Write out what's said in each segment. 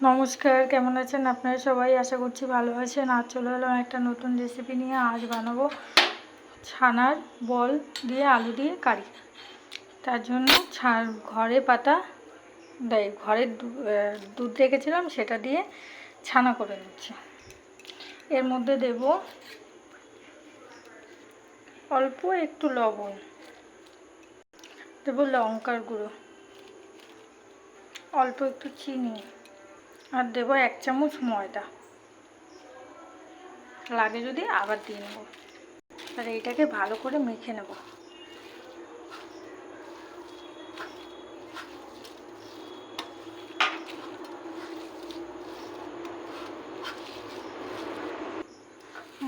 নমস্কার, কেমন আছেন আপনারা সবাই? আশা করছি ভালো আছেন। আজ চলে এলাম একটা নতুন রেসিপি নিয়ে। আজ বানাবো ছানার বল দিয়ে আলু দিয়ে কারি। তার জন্য ঘরে পাতা ঘরের দুধ রেখেছিলাম, সেটা দিয়ে ছানা করে নিচ্ছি। এর মধ্যে দেব অল্প একটু লবণ, দেব লঙ্কার গুঁড়ো, অল্প একটু চিনি, আর দেবো 1 চামচ ময়দা। লাগে যদি আবার দিয়ে নেব। আর এইটাকে ভালো করে মেখে নেব।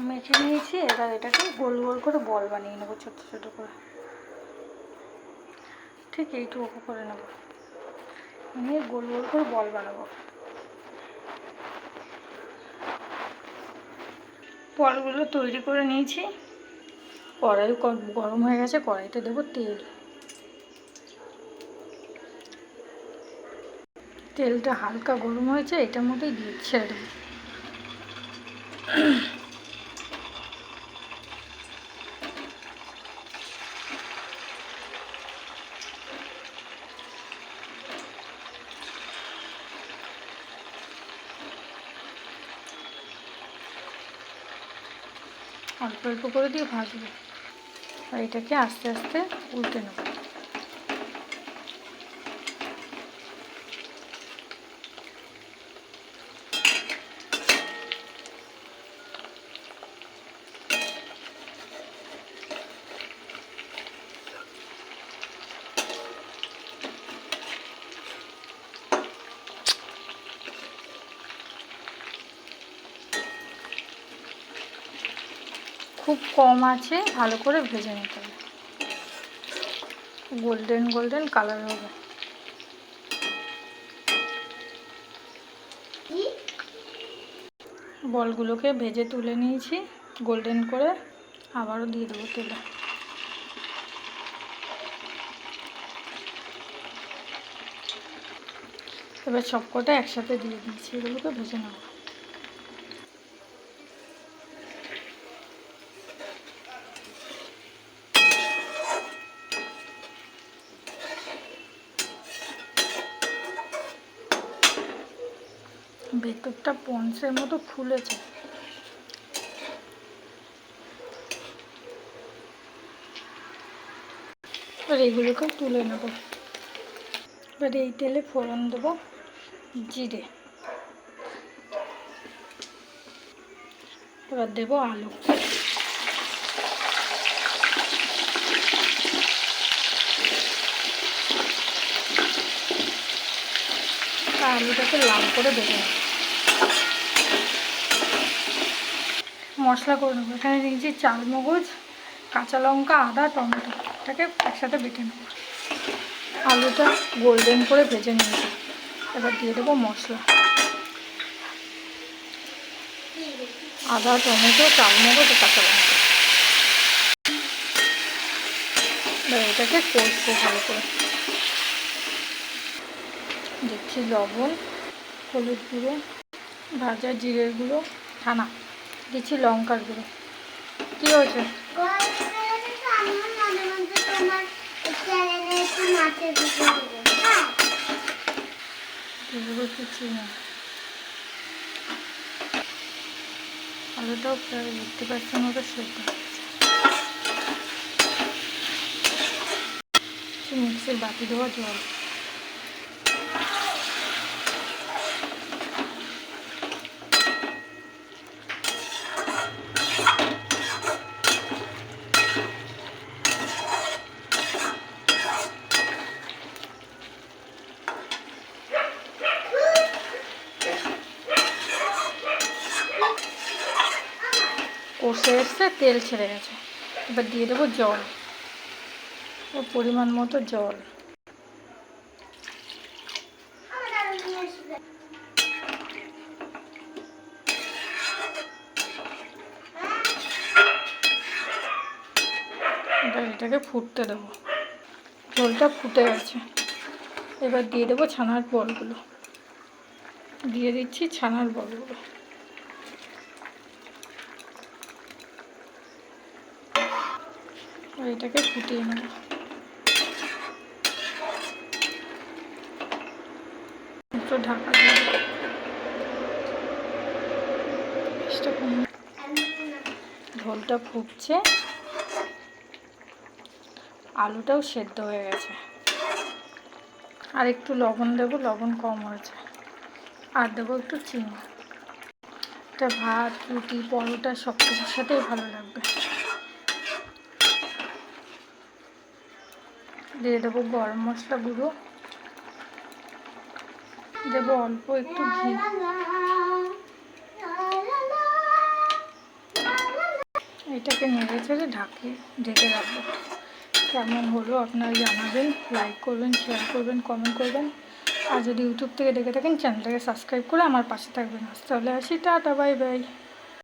মেখে নিয়েছি। এবার এটাকে গোল গোল করে বল বানিয়ে নেবো, ছোট ছোট করে। ঠিক এইটুকু করে নেব, নিয়ে গোল গোল করে বল বানাবো। বলগুলো তৈরি করে নিয়েছি। কড়াই গরম হয়ে গেছে, কড়াইতে দেবো তেল। তেলটা হালকা গরম হয়েছে, এটার মধ্যেই দিয়ে ছেড়ে দেবো। অল্প অল্প করে দিয়ে ভাজবো, আর এটাকে আস্তে আস্তে উল্টে নেব। খুব কম আছে, ভালো করে ভেজে নিতে হবে, গোল্ডেন গোল্ডেন কালার হবে। বলগুলোকে ভেজে তুলে নিয়েছি গোল্ডেন করে। আবারও দিয়ে দেবো তেলে। এবার সবকটা একসাথে দিয়ে দিয়েছি, এগুলোকে ভেজে নেব। ভেতরটা পন্সের মতো ফুলেছে। এবার এগুলোকে তুলে নেব। এবার এই তেলে ফোড়ন দেবো জিরে। এবার দেবো আলু। আলুটাকে লাল করে ভেজে নেব। মশলা করে নেবো। এখানে নিয়েছি চালমগজ, কাঁচা লঙ্কা, আদা, টমেটো। এটাকে একসাথে বেটে নেব। আলুটা গোল্ডেন করে ভেজে নিয়েছি। এবার দিয়ে দেবো মশলা। আদা, টমেটো, চালমগজ ও কাঁচা লঙ্কা। এবার এটাকে কষবো ভালো করে। দিচ্ছি লবণ, হলুদ গুঁড়ো, ভাজা জিরের গুঁড়ো, ছানা, দিচ্ছি লঙ্কার গুঁড়ো। কী হয়েছে? আলুটাও প্রায় 80% মতো সেদ্ধ হয়েছে। মিক্সির বাটি দেওয়া জল। কষে এসছে, তেল ছেড়ে গেছে। এবার দিয়ে দেবো জল, ও পরিমাণ মতো জল। এবার এটাকে ফুটতে দেবো। ঝোলটা ফুটে গেছে। এবার দিয়ে দেবো ছানার বলগুলো। দিয়ে দিচ্ছি ছানার বলগুলো। এটাকে ফুটিয়ে নেব। একটু ঢাকা দিয়ে ঝোলটা ফুটছে, আলুটাও সেদ্ধ হয়ে গেছে। আর একটু লবণ দেবো, লবণ কম হয়েছে। আর দেবো একটু চিনি। এটা ভাত, রুটি, পরোটা সব কিছুর সাথেই ভালো লাগবে। দিয়ে দেবো গরম মশলা গুঁড়ো, দেবো অল্প একটু ঘি। এটাকে নেড়ে চেড়ে ঢেকে রাখবো। কেমন হলো আপনারা জানাবেন, লাইক করবেন, শেয়ার করবেন, কমেন্ট করবেন। আর যদি ইউটিউব থেকে দেখে থাকেন চ্যানেলটাকে সাবস্ক্রাইব করে আমার পাশে থাকবেন। তাহলে আসি, টাটা, বাই বাই।